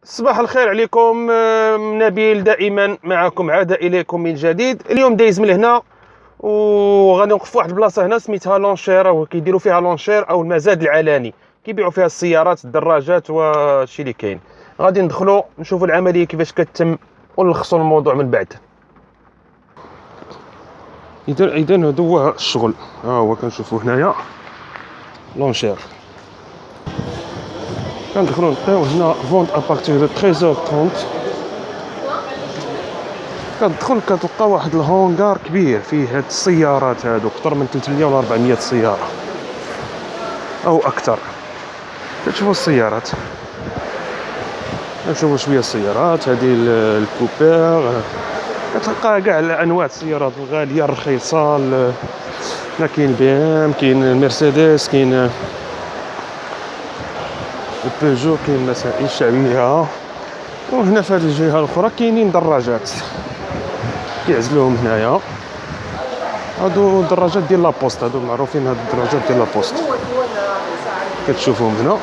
صباح الخير عليكم. نبيل دائما معكم، عاد اليكم من جديد. اليوم دايز من هنا وغادي نوقف واحد البلاصه هنا سميتها لونشير، او كيديروا فيها لونشير او المزاد العلني، كيبيعوا فيها السيارات الدراجات وهادشي اللي كاين. غادي ندخلوا نشوفوا العمليه كيفاش كتتم ونلخصوا الموضوع من بعد. اذا هذا هو الشغل، ها هو كنشوفوا هنايا لونشير. كندخلوا نلقاو هنا فونت ابارتيغ دو 13h30. كتدخل كتلقى واحد الهونغار كبير فيه هاد السيارات هادو، اكثر من 300 ولا 400 سياره او اكثر. كتشوفوا السيارات، كنشوفوا شويه السيارات هذه الكوبير، كتلقى كاع انواع السيارات الغاليه الرخيصه. كاين بي ام، كاين المرسيدس، كاين البيجو، كاين مسائل الشعبيه. وهنا في هذه الجهه الاخرى كاينين دراجات كيعزلوهم هنايا. هادو الدراجات ديال لابوست، هادو معروفين، هاد الدراجات ديال لابوست كتشوفوهم هنا.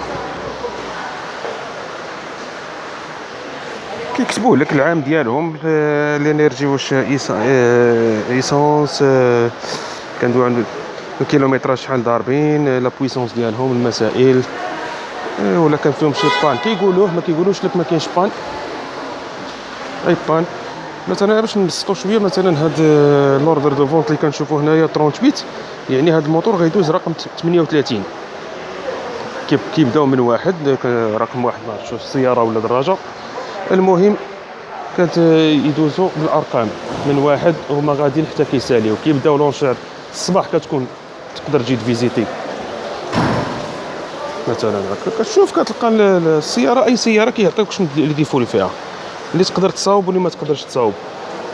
كيكتبوا لك العام ديالهم، الانرجي واش ايسونس، كندوي عن الكيلومتراج شحال ضاربين، لا بويسونس ديالهم، المسائل، ولا كان فيهم شي بان كيقولوه، ما كيقولوش لك ما كاينش بان. اي بان مثلا باش نبسطوا شويه، مثلا هاد لوردر دو فونت اللي كنشوفوا هنايا 38، يعني هاد الموتور غيدوز رقم 38. كيبداو من واحد، رقم واحد ما عرفتش السياره ولا دراجه، المهم يدوزوا بالارقام من واحد وهما غاديين حتى كيساليو. كيبداو لونشير الصباح، كتكون تقدر تجي تفيزيتي مثلا هكا، كتشوف كتلقى السياره، اي سياره كيعطيوك شنو اللي ديفول فيها، اللي تقدر تصاوب واللي ما تقدرش تصاوب.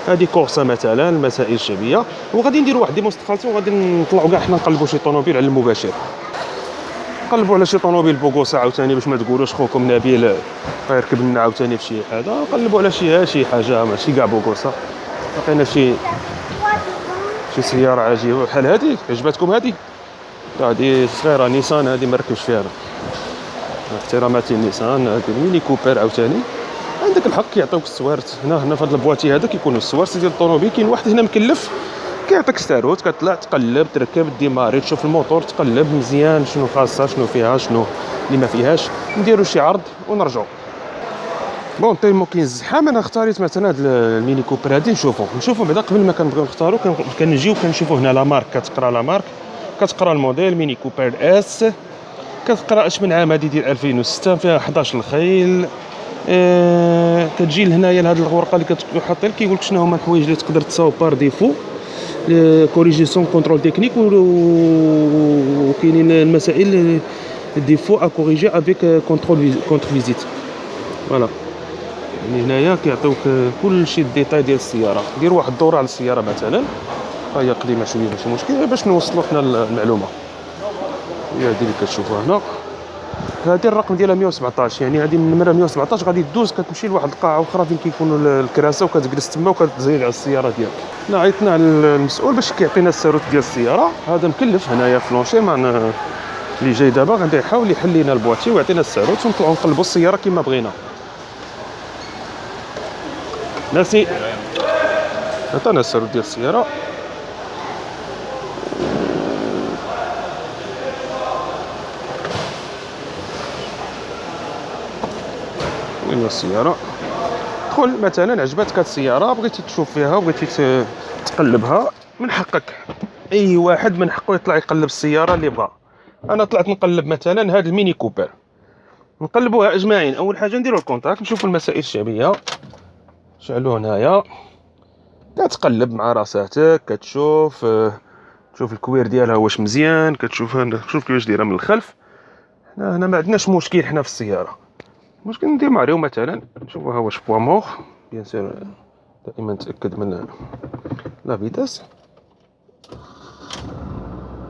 هذه كورسه مثلا، المسائل الشعبيه. وغادي نديروا واحد ديمونستراسيون، وغادي نطلعوا كاع حنا نقلبوا شي طوموبيل على المباشر، نقلبوا على شي طوموبيل بوغوسا عاوتاني، باش ما تقولوش خوكم نبيل غيركب لنا عاوتاني في شي حاجه. نقلبوا على شي حاجه ماشي كاع بوغوسا. لقينا شي سياره عجيبه بحال هذه. عجبتكم هذه صغيره، نيسان، هذه ما ركبش فيها انا، احتراماتي النيسان. هذه الميني كوبر عاوتاني عندك الحق كيعطيوك السوارت. هنا في هذا البواتي هذا كيكونوا السوارت ديال الطوموبيل. كاين واحد هنا مكلف كيعطيك ستاروت، كتطلع تقلب، تركب، ديماري، تشوف الموتور، تقلب مزيان شنو خاصها، شنو فيها، شنو اللي ما فيهاش. نديروا شي عرض ونرجعوا. بون تيمو كاين الزحام. انا اختاريت مثلا هاد الميني كوبر هادي، نشوفوا بعدا قبل ما كنبغيو نختاروا. كنجيو كنشوفوا هنا لا مارك، كتقرا لا مارك، كتقرا الموديل ميني كوبر اس، كتقرا اش من عام. هادي ديال 2006، فيها 11 الخيل. كتجي لهنايا لهاد الورقه اللي كتحط لك، كيقول لك شنو هما الحوايج اللي تقدر تصاوب بار ديفو، كوريجيسيون كونترول تكنيك، وكاينين المسائل ديفو ا كوريجي افيك كونترول فيزيت. فوالا، يعني هنايا كيعطيوك كل شيء الديتاي ديال السياره. دير واحد الدوره على السياره مثلا، هي قديمه شويه ماشي مشكل، باش نوصلوا حنا المعلومه. هي هذه اللي كتشوفوها هنا، هذه الرقم ديالها 117. يعني هذه النمره 117 غادي دوز، كتمشي لواحد القاعه اخرى فين كيكونوا الكراسه، وكتجلس تما وكتزيد على السياره ديالك. حنا عيطنا على المسؤول باش كيعطينا الساروت ديال السياره. هذا مكلف هنايا في لونشي، معنا اللي جاي دابا غادي يحاول يحل لنا البواتي ويعطينا الساروت، ونطلعوا نقلبوا السياره كما بغينا. ميرسي. عطانا الساروت ديال السياره. وين السياره؟ دخل مثلا، عجبتك هاد السياره، بغيتي تشوف فيها، بغيتي تقلبها، من حقك. اي واحد من حقه يطلع يقلب السياره اللي بغا. انا طلعت نقلب مثلا هاد الميني كوبر، نقلبوها اجمعين. اول حاجه نديرو الكونتاكت، نشوفوا المسائل الشعبيه، شعلوه هنايا، كتقلب مع راساتك، كتشوف تشوف الكوير ديالها واش مزيان، كتشوف كيفاش دايره من الخلف. هنا ما عندناش مشكل حنا في السياره. ممكن ندير ماريو مثلا، نشوفوها واش بوا مور. بيان سور دائما تاكد من لا فيتاس.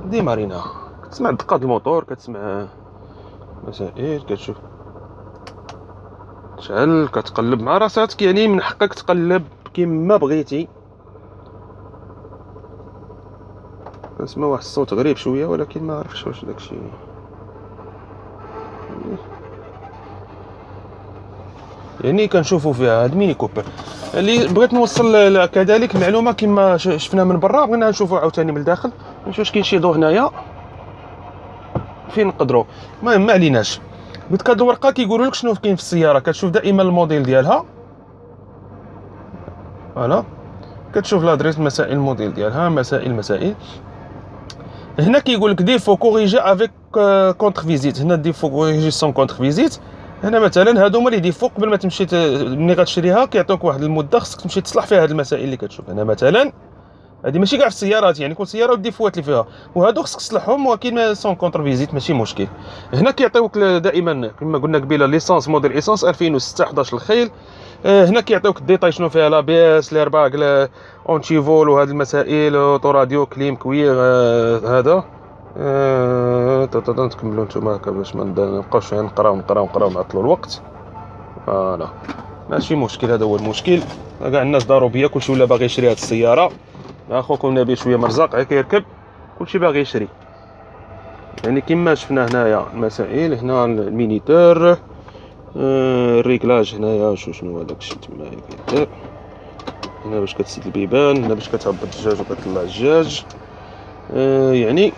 ديمارينا، كتسمع دقات الموتور، كتسمع مسائل، كتشوف تشعل، كتقلب مع راساتك. يعني من حقك تقلب كما بغيتي. كنسمع واحد الصوت غريب شويه، ولكن ما عرفتش واش داكشي. يعني كنشوفوا فيها هاد ميني كوبر. اللي بغيت نوصل كذلك معلومه كما شفنا من برا، بغينا نشوفوا عاوتاني من الداخل، نشوف واش كاين شي ضو هنايا فين نقدروا. المهم ما عليناش. قلت هاد الورقه كيقولوا لك شنو كاين في السياره، كتشوف دائما الموديل ديالها، فوالا كتشوف لادريس، مسائل الموديل ديالها، مسائل. هنا كيقول لك ديفو كوريجي افيك كونتر فيزيت. هنا ديفو كوريجي سون كونتر فيزيت. هنا مثلا هادو هما اللي ديفو قبل ما تمشي ملي غتشريها كيعطوك واحد المده خصك تمشي تصلح فيها هاد المسائل اللي كتشوف هنا. مثلا هادي ماشي كاع في السيارات، يعني كل سياره والديفوات اللي فيها، وهادو خصك تصلحهم، ولكن سون كونتر فيزيت ماشي مشكل. هنا كيعطيوك دائما كما قلنا قبيله ليسانس موديل ايسانس 2006 11 الخيل. هنا كيعطيوك الديتاي شنو فيها، لابيس ليرباك اونتي فول وهاد المسائل، اوتو راديو كليم كوير. هذا تكملوا نتوما باش ما نبقاوش نقراو نعطلوا الوقت. فوالا ماشي مشكل، هذا هو المشكل. كاع الناس ضروريه كلشي ولا باغي يشري هاد السياره. اخوكم نبيل شويه مرزق هكا يركب، كلشي باغي يشري. يعني كما شفنا هنايا المسائل، هنا المينيتور، الريكلاج هنايا شنو هذاك الشيء تما كيدير هنا باش كتسد البيبان، هنا باش كتهبط الدجاج وكتطلع الدجاج. يعني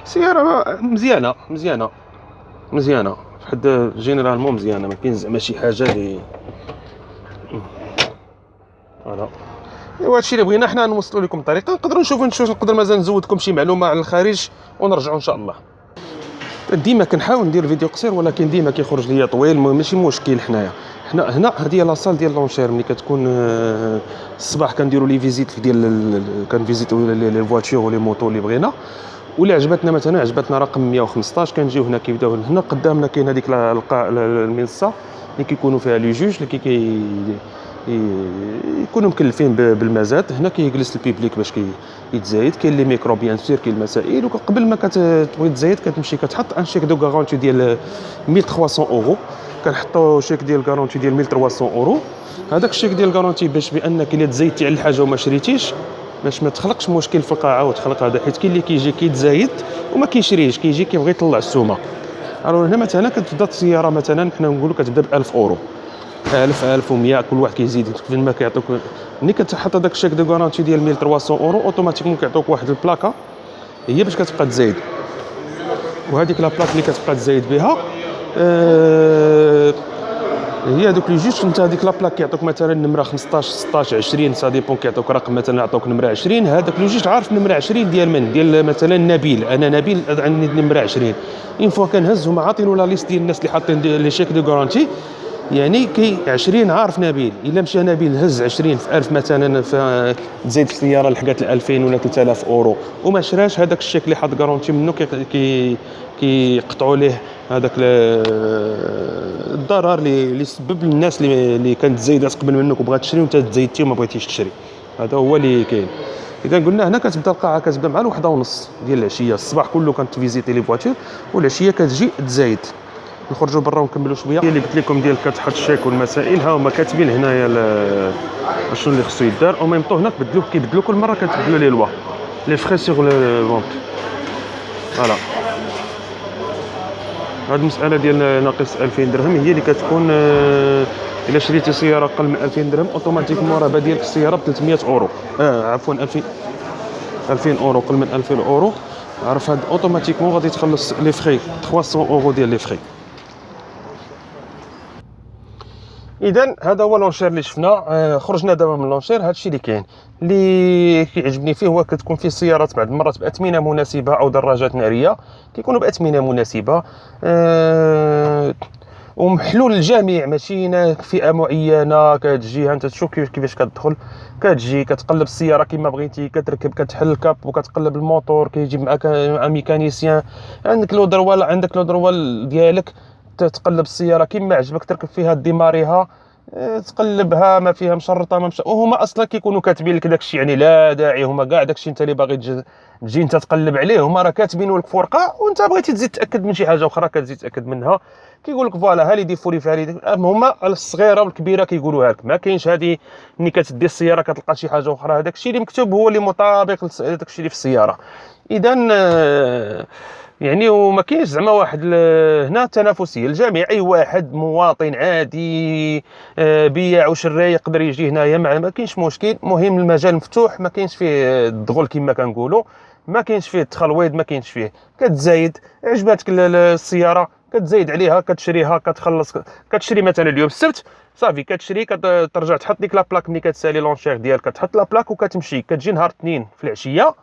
سياره مزيانه فحد جينيرالمون مزيانه، ما كاين زعما شي حاجه اللي فوالا. ايوا هادشي اللي بغينا حنا نوصلوا لكم بطريقه، نقدروا نشوفوا نقدر مازال نزودكم شي معلومه على الخارج ونرجعوا ان شاء الله. ديما كنحاول ندير فيديو قصير ولكن ديما كيخرج ليا طويل، ماشي مشكل. هنا هذه لاصال ديال لونشير. ملي كتكون الصباح كنديروا لي فيزيت ديال كنفيزيتو لي فواتور ولي موطو اللي بغينا، واللي عجبتنا مثلا عجبتنا رقم 115 كنجيو هنا كيبداو. هنا قدامنا كاين هذيك المنصه اللي كيكونوا فيها لي جوج اللي يكونوا مكلفين بالمزاد. هنا كيجلس البيبليك باش يتزايد. كاين لي ميكرو بيان سور، كاين المسائل. وقبل ما كتبغي تزايد كتمشي كتحط ان شيك دو غارونتي ديال 1300 اورو. كنحطوا شيك ديال غارونتي ديال 1300 اورو. هذاك الشيك ديال غارونتي باش بانك الا تزايدتي على الحاجه وما شريتيش، باش ما تخلقش مشكل في القاعه وتخلق هذا، حيت كاين اللي كيجي كيتزايد وما كيشريش، كيجي كيبغي يطلع السومه. الو هنا مثلا كتبدا السياره مثلا حنا نقولوا كتبدا ب 1000 اورو، 1100 كل واحد كيزيد فين ما كيعطوك. ملي كتحط هذاك الشيك دو غارونتي ديال 1300 اورو اوتوماتيكمون كيعطوك واحد البلاكه هي باش كتبقى تزايد. وهذيك لا بلاك اللي كتبقى تزايد بها هي هذوك لي جوج. انت هذيك لا بلاك كيعطوك مثلا نمره 15 16 20 سا ديبون، كيعطوك رقم مثلا يعطوك نمره 20. هذاك لي جوج عارف نمره 20 ديال من ديال مثلا نبيل. انا نبيل عندي نمره 20. اين فوا كنهز هما عاطينو لا ليست ديال الناس اللي حاطين لي شيك دو غارونتي، يعني كي 20 عارف نبيل. الا مشى نبيل هز 20 في 1000 مثلا تزيد في السياره لحقات 2000 ولا 3000 اورو وما شراش، هذاك الشيك اللي حاط غارونتي منه كيقطعوا ليه هذاك الضرر اللي سبب للناس اللي كانت زايده قبل منك وبغات تشري وانت تزايدتي وما بغيتيش تشري. هذا هو اللي كاين. اذا قلنا هنا كتبدا القاعه كتبدا مع 1:30 ديال العشيه. الصباح كله كنتفيزيتي لي فواتور والعشيه كتجي تزايد. نخرجوا برا ونكملوا شويه. اللي قلت لكم ديال كتحط الشيك والمسائل ها هما كاتبين هنايا شنو اللي خصو يدار. او ميم طون هنا كيبدلوا كل مره كتبدلوا لي لوا لي فري سيغ لو فونت. فوالا هاد المساله ديال ناقص 2000 درهم هي اللي كتكون الا شريتي سياره اقل من 2000 درهم اوتوماتيكمون راه ديالك السياره ب 300 اورو. عفوا 2000 اورو اقل من 2000 اورو. عرف هاد اوتوماتيكمون غادي تخلص لي فري 300 اورو ديال لي فري. اذا هذا هو لونشير اللي شفنا. خرجنا دابا من لونشير. هادشي اللي كاين اللي كيعجبني فيه هو كتكون فيه السيارات بعض المرات باثمنه مناسبه او دراجات ناريه كيكونوا باثمنه مناسبه ومحلول للجميع، ماشي فئه معينه. كتجي انت تشوف كيفاش كتدخل، كتجي كتقلب السياره كما بغيتي، كتركب كتحل الكاب وكتقلب الموتور، كيجي معك ميكانيسيان. عندك لو دروال ديالك تقلب السياره كما عجبك، تركب فيها ديماريها تقلبها ما فيها مشرطه ما وهما اصلا كيكونوا كاتبين لك داكشي، يعني لا داعي هما كاع داكشي انت اللي باغي تجي انت تقلب عليه هما راه كاتبينه لك فرقه، وانت بغيتي تزيد تاكد من شي حاجه اخرى كتزيد تاكد منها. كيقول لك فوالا ها لي ديفو لي فيها هما الصغيره والكبيره كيقولوها لك. ما كاينش هذه ملي كتدي السياره كتلقى شي حاجه اخرى، هذاك الشيء اللي مكتوب هو اللي مطابق لداك الشيء اللي في السياره. اذا يعني وما كاينش زعما واحد هنا تنافسيه، الجميع اي واحد مواطن عادي بياع وشراي يقدر يجي هنايا، ما كاينش مشكل. المهم المجال مفتوح، ما كاينش فيه الدغل كما كنقولوا، ما كاينش فيه التخلويض، ما كاينش فيه. كتزايد عجباتك السياره كتزايد عليها، كتشريها، كتخلص. كتشري مثلا اليوم السبت صافي، كتشري كترجع تحط ديك لابلاك ملي كتسالي لونشير ديالك، كتحط لابلاك وكتمشي. كتجي نهار الاثنين في العشيه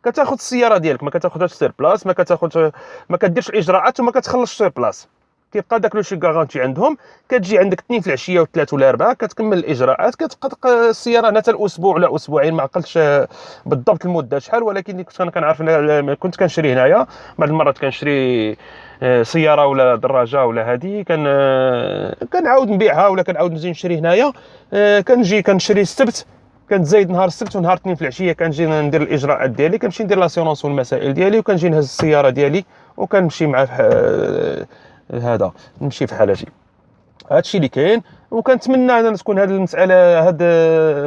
كتاخذ السياره ديالك، ما كتاخذهاش سير بلاص، ما كديرش الاجراءات وما كتخلصش سير بلاص. كيبقى داك لو شي غارونتي عندهم. كتجي عندك اثنين في العشيه وثلاث ولا اربعه، كتكمل الاجراءات، كتبقى السياره هنا حتى الاسبوع ولا اسبوعين، ما عقلتش بالضبط المده شحال، ولكن كنت كنعرف كنت كنشري هنايا. بعض المرات كنشري سياره ولا دراجه ولا هذه، كنعاود نبيعها ولا كنعاود نجي نشري هنايا. كنجي كنشري السبت، كنتزايد نهار السبت، ونهار الاثنين في العشيه كنجي ندير الاجراءات ديالي، كنمشي ندير لاسيونونس والمسائل ديالي، وكنجي نهز السياره ديالي وكنمشي مع هذا، نمشي في حالتي. هادشي اللي كاين. وكنتمنى ان تكون هذه المساله، هذه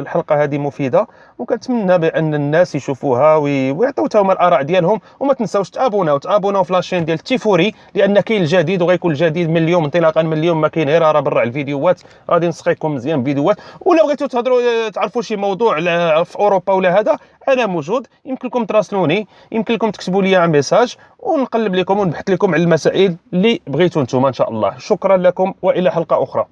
الحلقه هذه مفيده، وكنتمنى بان الناس يشوفوها ويعطيو حتى هما الاراء ديالهم. وما تنساوش تابوناو في لاشين ديال التيفوري، لان كاين الجديد وغيكون الجديد من اليوم، انطلاقا من اليوم ما كاين غير راه برا الفيديوهات. غادي نسقيكم مزيان فيديوهات. ولا بغيتوا تهضروا تعرفوا شي موضوع في اوروبا ولا هذا، انا موجود. يمكن لكم تراسلوني، يمكن لكم تكتبوا لي ميساج، ونقلب لكم ونبحث لكم على المسائل اللي بغيتوا نتوما ان شاء الله. شكرا لكم والى حلقه اخرى.